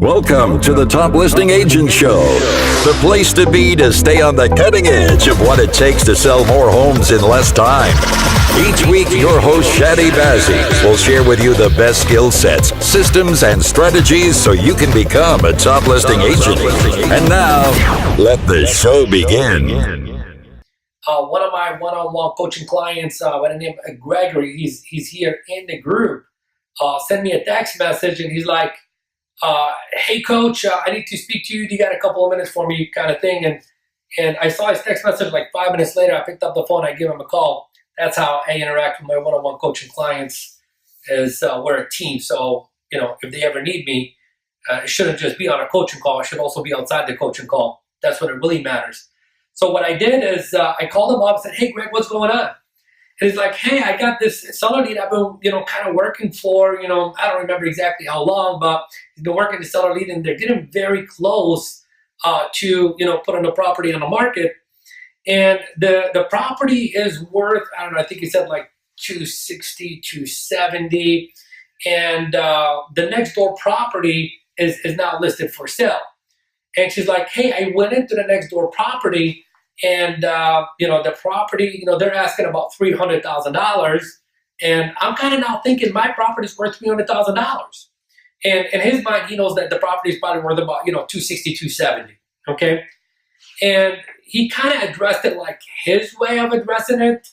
Welcome to the Top Listing Agent Show, the place to be to stay on the cutting edge of what it takes to sell more homes in less time. Each week, your host, Chadi Bazzi, will share with you the best skill sets, systems, and strategies so you can become a top listing agent. And now, let the show begin. One of my one-on-one coaching clients by the name of Gregory, he's here in the group, sent me a text message, and he's like, hey coach, I need to speak to you. Do you got a couple of minutes for me, kind of thing? And I saw his text message like 5 minutes later. I picked up the phone, I give him a call. That's how I interact with my one-on-one coaching clients, is we're a team. So, if they ever need me, it shouldn't just be on a coaching call. It should also be outside the coaching call. That's when it really matters. So what I did is I called him up and said, hey Greg, what's going on? And he's like, hey, I got this seller lead I've been, kind of working for, I don't remember exactly how long, but he's been working the seller lead, and they're getting very close to, putting the property on the market. And the property is worth, I don't know, I think he said like 260, 270. And the next door property is now listed for sale. And she's like, hey, I went into the next door property, and the property, they're asking about $300,000, and I'm kind of now thinking my property's worth $300,000. And in his mind, he knows that the property is probably worth about 260, 270. Okay, and he kind of addressed it like his way of addressing it,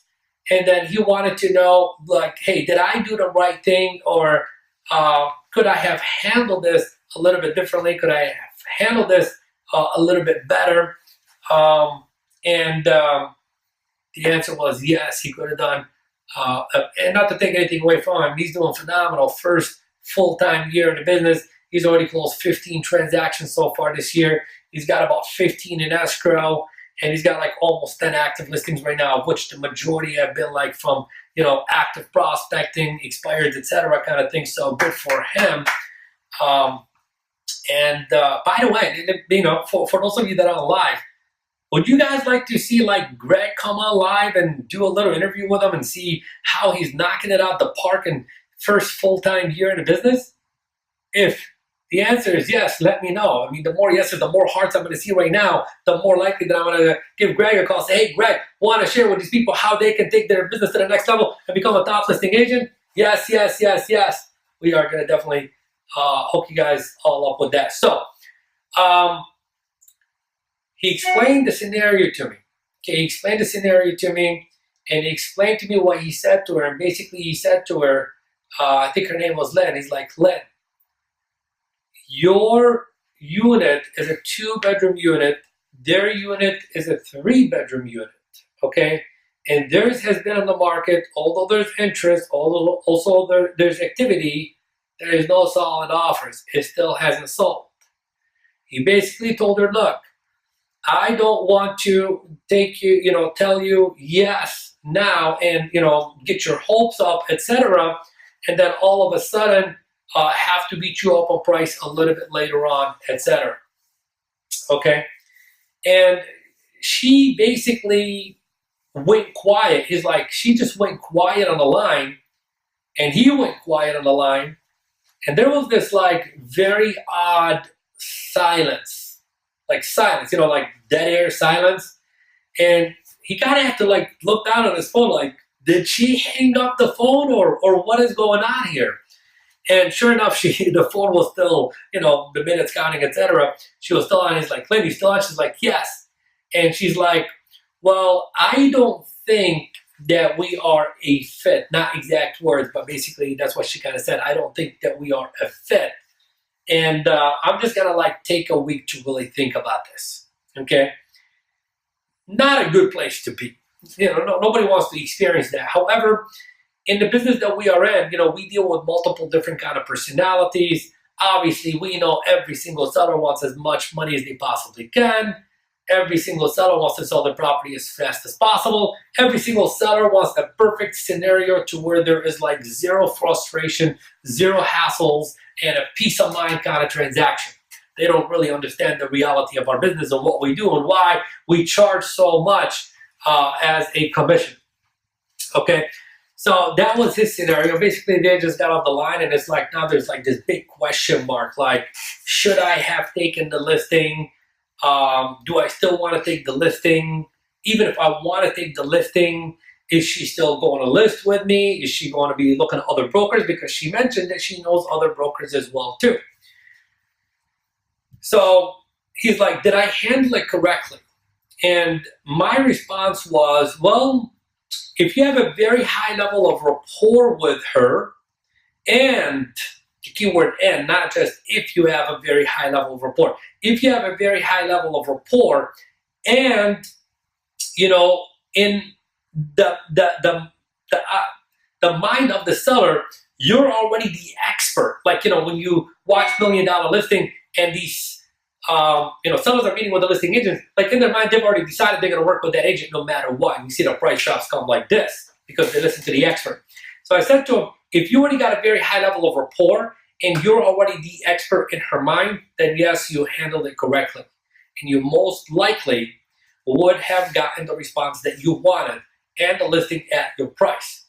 and then he wanted to know, like, hey, did I do the right thing, or could I have handled this a little bit differently? Could I have handled this a little bit better? And the answer was yes, he could have done. And not to take anything away from him, he's doing phenomenal. First full-time year in the business. He's already closed 15 transactions so far this year. He's got about 15 in escrow, and he's got like almost 10 active listings right now, of which the majority have been like from, active prospecting, expired, etc. kind of thing. So good for him. And by the way, for those of you that are live, would you guys like to see like Greg come on live and do a little interview with him and see how he's knocking it out the park in first full-time year in the business? If the answer is yes, let me know. I mean, the more yeses, the more hearts I'm going to see right now, the more likely that I'm going to give Greg a call. Say, hey, Greg, want to share with these people how they can take their business to the next level and become a top listing agent? Yes, yes, yes, yes. We are going to definitely hook you guys all up with that. So, he explained the scenario to me. Okay, he explained the scenario to me, and he explained to me what he said to her. And basically, he said to her, I think her name was Len. He's like, Len, your unit is a 2-bedroom unit. Their unit is a 3-bedroom unit. Okay, and theirs has been on the market. Although there's interest, although also there's activity, there is no solid offers. It still hasn't sold. He basically told her, look, I don't want to take you, tell you yes now and, get your hopes up, etc. And then all of a sudden have to beat you up on price a little bit later on, etc. Okay? And she basically went quiet. He's like, she just went quiet on the line, and he went quiet on the line. And there was this like very odd silence. Like silence, like dead air silence. And he kind of had to like look down on his phone like, did she hang up the phone or what is going on here? And sure enough, the phone was still, the minutes counting, etc. She was still on. He's like, Lynn, you still on? She's like, yes. And she's like, well, I don't think that we are a fit. Not exact words, but basically that's what she kind of said. I don't think that we are a fit. And I'm just going to like take a week to really think about this, okay? Not a good place to be. Nobody wants to experience that. However, in the business that we are in, we deal with multiple different kind of personalities. Obviously, we know every single seller wants as much money as they possibly can. Every single seller wants to sell their property as fast as possible. Every single seller wants the perfect scenario to where there is like zero frustration, zero hassles, and a peace of mind kind of transaction. They don't really understand the reality of our business and what we do and why we charge so much as a commission. Okay, So that was his scenario. Basically, they just got off the line, and it's like now there's like this big question mark. Like, should I have taken the listing? Do I still want to take the listing? Even if I want to take the listing, is she still going to list with me? Is she going to be looking at other brokers? Because she mentioned that she knows other brokers as well too. So he's like, did I handle it correctly? And my response was, well, if you have a very high level of rapport with her, and the keyword and, not just if you have a very high level of rapport. If you have a very high level of rapport and, you know, in the mind of the seller, you're already the expert. Like, you know, when you watch $1 Million Listing and these, sellers are meeting with the listing agents, like in their mind, they've already decided they're going to work with that agent no matter what. You see the price drops come like this because they listen to the expert. So I said to him, if you already got a very high level of rapport and you're already the expert in her mind, then yes, you handled it correctly. And you most likely would have gotten the response that you wanted and the listing at your price.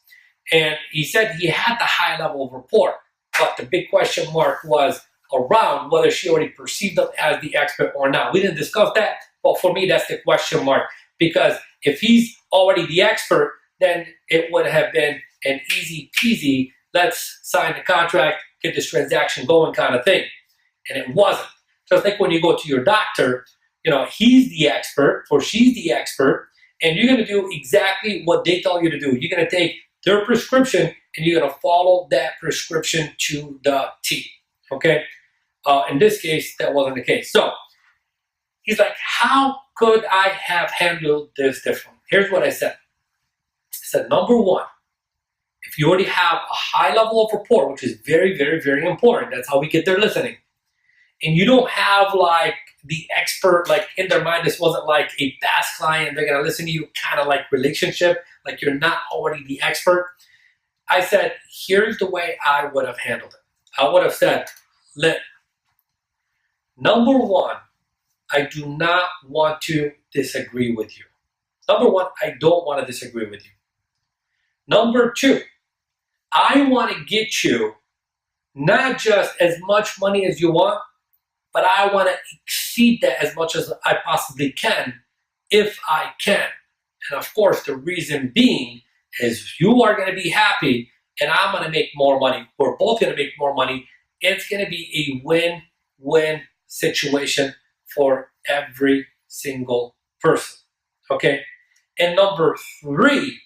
And he said he had the high level of rapport, but the big question mark was around whether she already perceived him as the expert or not. We didn't discuss that, but for me, that's the question mark. Because if he's already the expert, then it would have been an easy peasy, let's sign the contract, get this transaction going kind of thing. And it wasn't. Just like when you go to your doctor, you know, he's the expert or she's the expert, and you're going to do exactly what they tell you to do. You're going to take their prescription and you're going to follow that prescription to the T. Okay? In this case, that wasn't the case. So he's like, how could I have handled this differently? Here's what I said. I said, number one, if you already have a high level of rapport, which is very, very, very important, that's how we get their listening, and you don't have like the expert, like in their mind, this wasn't like a past client, they're going to listen to you kind of like relationship, like you're not already the expert. I said, here's the way I would have handled it. I would have said, number one, I do not want to disagree with you. Number one, I don't want to disagree with you. Number two, I want to get you not just as much money as you want, but I want to exceed that as much as I possibly can, if I can. And of course, the reason being is you are going to be happy and I'm going to make more money. We're both going to make more money. It's going to be a win-win situation for every single person. Okay? And number three,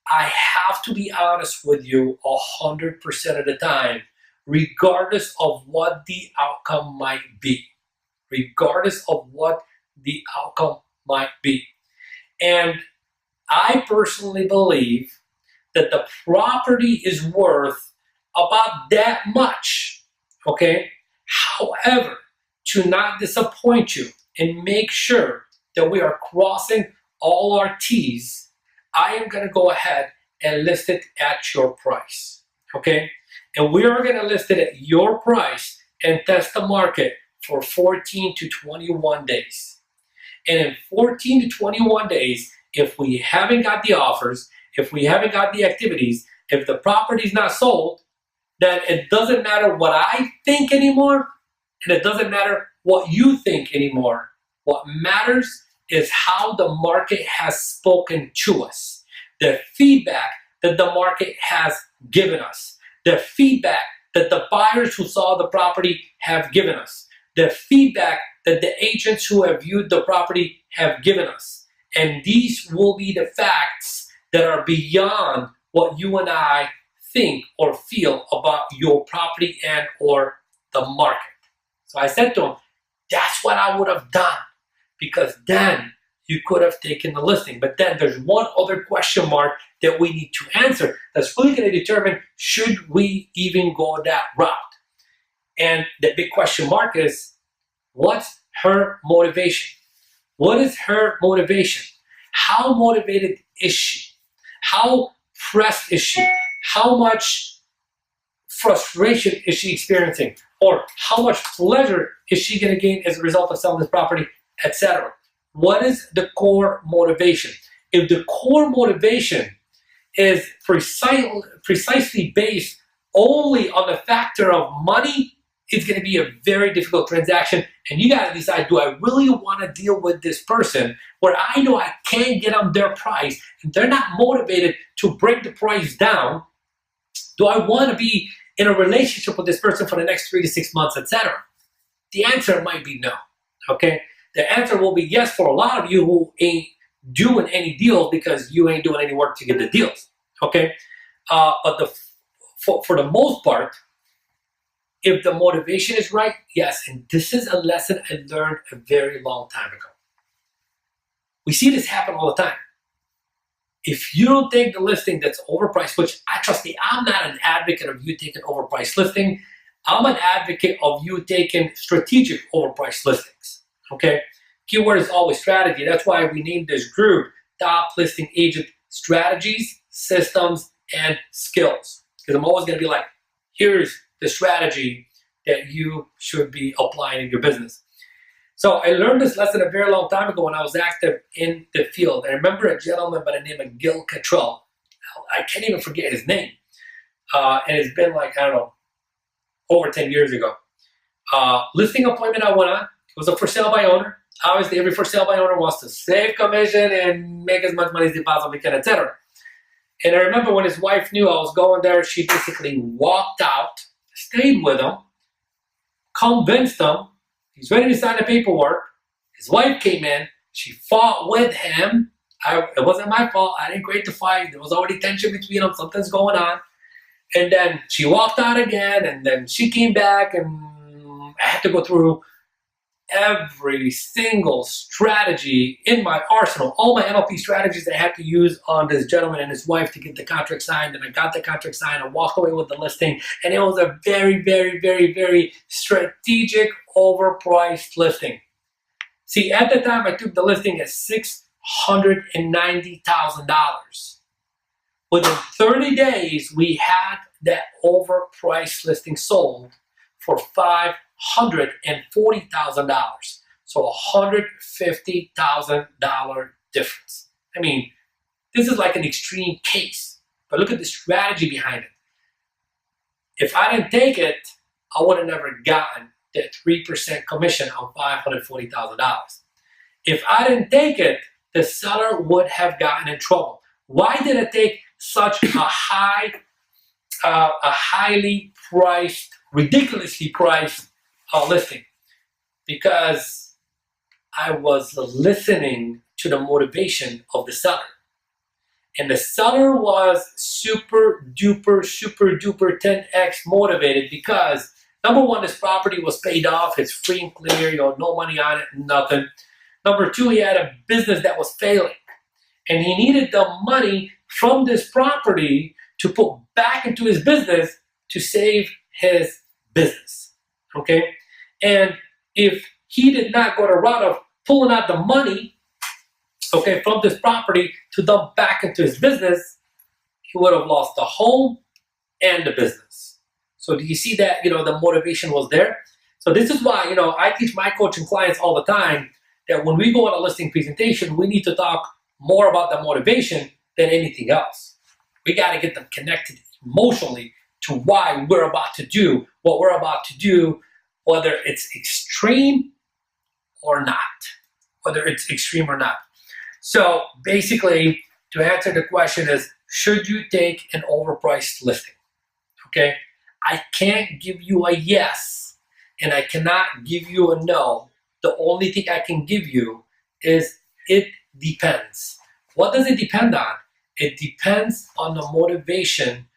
I have to be honest with you 100% of the time, regardless of what the outcome might be. Regardless of what the outcome might be. And I personally believe that the property is worth about that much. Okay? However, to not disappoint you and make sure that we are crossing all our T's, I am going to go ahead and list it at your price, okay? And we are going to list it at your price and test the market for 14 to 21 days. And in 14 to 21 days, if we haven't got the offers, if we haven't got the activities, if the property's not sold, then it doesn't matter what I think anymore, and it doesn't matter what you think anymore. What matters is how the market has spoken to us, the feedback that the market has given us, the feedback that the buyers who saw the property have given us, the feedback that the agents who have viewed the property have given us. And these will be the facts that are beyond what you and I think or feel about your property and or the market. So I said to him, that's what I would have done, because then you could have taken the listing. But then there's one other question mark that we need to answer that's really going to determine, should we even go that route? And the big question mark is, what's her motivation? What is her motivation? How motivated is she? How pressed is she? How much frustration is she experiencing? Or how much pleasure is she going to gain as a result of selling this property, etc.? What is the core motivation? If the core motivation is precisely based only on the factor of money, it's going to be a very difficult transaction. And you got to decide, do I really want to deal with this person where I know I can't get them their price and they're not motivated to bring the price down? Do I want to be in a relationship with this person for the next 3 to 6 months, etc.? The answer might be no, okay? The answer will be yes for a lot of you who ain't doing any deals because you ain't doing any work to get the deals, okay? But for the most part, if the motivation is right, yes, and this is a lesson I learned a very long time ago. We see this happen all the time. If you don't take the listing that's overpriced, which trust me, I'm not an advocate of you taking overpriced listing. I'm an advocate of you taking strategic overpriced listings, okay? Keyword is always strategy. That's why we named this group Top Listing Agent Strategies, Systems, and Skills. Because I'm always going to be like, here's the strategy that you should be applying in your business. So I learned this lesson a very long time ago when I was active in the field. I remember a gentleman by the name of Gil Cottrell. I can't even forget his name. And it's been like, I don't know, over 10 years ago. Listing appointment I went on, it was a for sale by owner. Obviously, every for sale by owner wants to save commission and make as much money as they possibly can, etc. And I remember when his wife knew I was going there, she basically walked out, stayed with him, convinced him, he's ready to sign the paperwork. His wife came in, she fought with him. It wasn't my fault, I didn't create the fight. There was already tension between them, something's going on. And then she walked out again, and then she came back, and I had to go through every single strategy in my arsenal, all my NLP strategies I had to use on this gentleman and his wife to get the contract signed. And I got the contract signed and walked away with the listing. And it was a very, very, very, very strategic, overpriced listing. See, at the time, I took the listing at $690,000. Within 30 days, we had that overpriced listing sold for $540,000. So $150,000 difference. I mean, this is like an extreme case, but look at the strategy behind it. If I didn't take it, I would have never gotten that 3% commission on $540,000. If I didn't take it, the seller would have gotten in trouble. Why did I take such a highly priced, ridiculously priced listing? Because I was listening to the motivation of the seller. And the seller was super duper 10x motivated because, number one, this property was paid off, it's free and clear, no money on it, nothing. Number two, he had a business that was failing. And he needed the money from this property to put back into his business to save his business, okay? And if he did not go the route of pulling out the money, okay, from this property to dump back into his business, he would have lost the home and the business. So do you see that, the motivation was there? So this is why, I teach my coaching clients all the time that when we go on a listing presentation, we need to talk more about the motivation than anything else. We got to get them connected emotionally to why we're about to do what we're about to do, whether it's extreme or not. So basically, to answer the question is, should you take an overpriced listing? Okay, I can't give you a yes, and I cannot give you a no. The only thing I can give you is it depends. What does it depend on? It depends on the motivation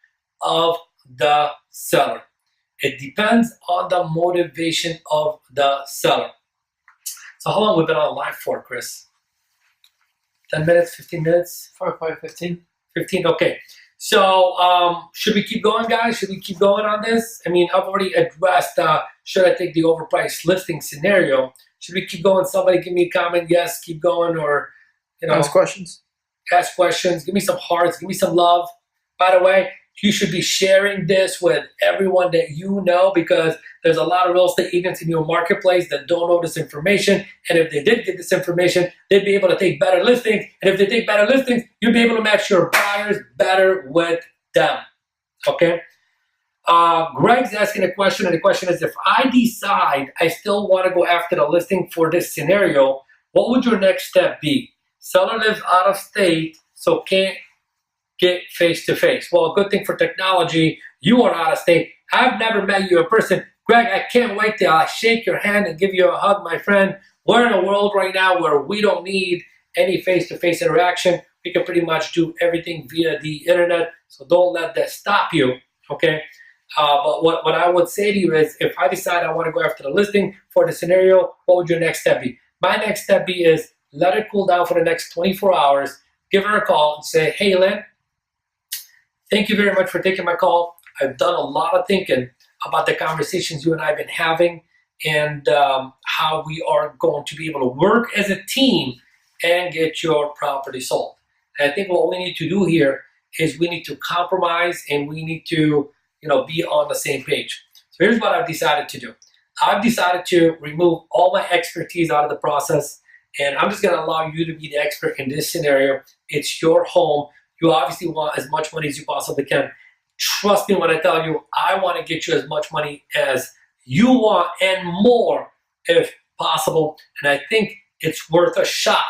of the seller. It depends on the motivation of the seller. So how long we've been on live for, Chris? 10 minutes, 15 minutes? 15. 15, okay. So should we keep going, guys? Should we keep going on this? I mean, I've already addressed should I take the overpriced listing scenario. Should we keep going? Somebody give me a comment. Yes, keep going. Or, Ask questions. Ask questions. Give me some hearts. Give me some love. By the way, You should be sharing this with everyone that you know, because there's a lot of real estate agents in your marketplace that don't know this information. And if they did get this information, they'd be able to take better listings. And if they take better listings, you'll be able to match your buyers better with them. Okay? Greg's asking a question, and the question is, if I decide I still want to go after the listing for this scenario, what would your next step be? Seller lives out of state, so can't get face-to-face. Well, good thing for technology, you are out of state. I've never met you in person. Greg, I can't wait to shake your hand and give you a hug, my friend. We're in a world right now where we don't need any face-to-face interaction. We can pretty much do everything via the internet, so don't let that stop you, okay? But what I would say to you is, if I decide I want to go after the listing for the scenario, what would your next step be? My next step is let it cool down for the next 24 hours, give her a call and say, hey, Lynn, thank you very much for taking my call. I've done a lot of thinking about the conversations you and I have been having, and how we are going to be able to work as a team and get your property sold. And I think what we need to do here is we need to compromise, and we need to be on the same page. So here's what I've decided to do. I've decided to remove all my expertise out of the process, and I'm just going to allow you to be the expert in this scenario. It's your home. You obviously want as much money as you possibly can. Trust me when I tell you, I want to get you as much money as you want and more if possible. And I think it's worth a shot,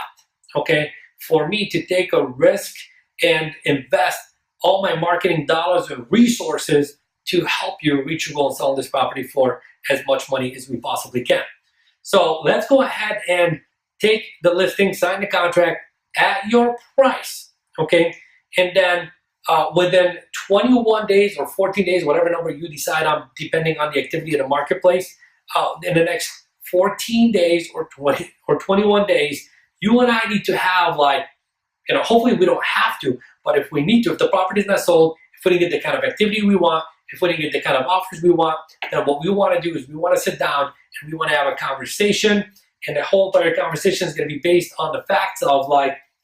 okay, for me to take a risk and invest all my marketing dollars and resources to help you reach your goal and sell this property for as much money as we possibly can. So let's go ahead and take the listing, sign the contract at your price, okay? And then within 21 days or 14 days, whatever number you decide on, depending on the activity of the marketplace, in the next 14 days or 20 or 21 days, you and I need to have hopefully we don't have to, but if we need to, if the property is not sold, if we didn't get the kind of activity we want, if we didn't get the kind of offers we want, then what we want to do is we want to sit down and we want to have a conversation. And the whole entire conversation is going to be based on the facts of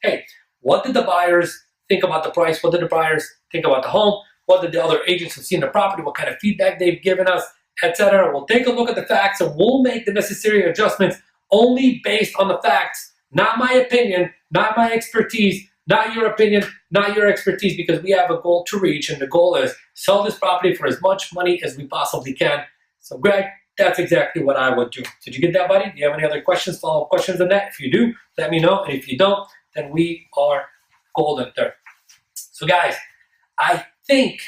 hey, what did the buyers think about the price? What did the buyers think about the home? What did the other agents who've seen the property? What kind of feedback they've given us, etc. We'll take a look at the facts and we'll make the necessary adjustments only based on the facts, not my opinion, not my expertise, not your opinion, not your expertise, because we have a goal to reach, and the goal is sell this property for as much money as we possibly can. So Greg, that's exactly what I would do. Did you get that, buddy? Do you have any other questions, follow-up questions on that? If you do, let me know. And if you don't, then we are golden there. So guys, I think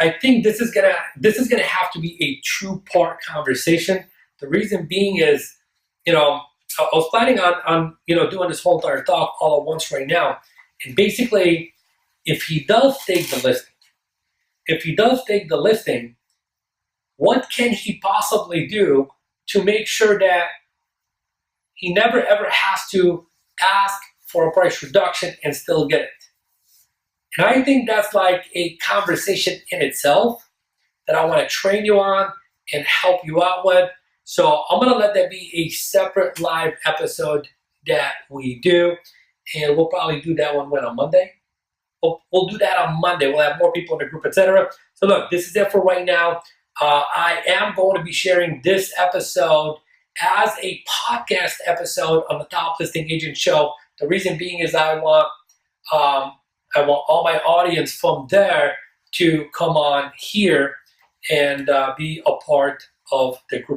this is gonna have to be a two-part conversation. The reason being is, I was planning on doing this whole entire talk all at once right now. And basically, if he does take the listing, what can he possibly do to make sure that he never ever has to ask for a price reduction and still get it? And I think that's like a conversation in itself that I want to train you on and help you out with. So I'm going to let that be a separate live episode that we do. And we'll probably do that one on Monday. We'll do that on Monday. We'll have more people in the group, etc. So look, this is it for right now. I am going to be sharing this episode as a podcast episode on the Top Listing Agent Show. The reason being is I want all my audience from there to come on here and be a part of the group.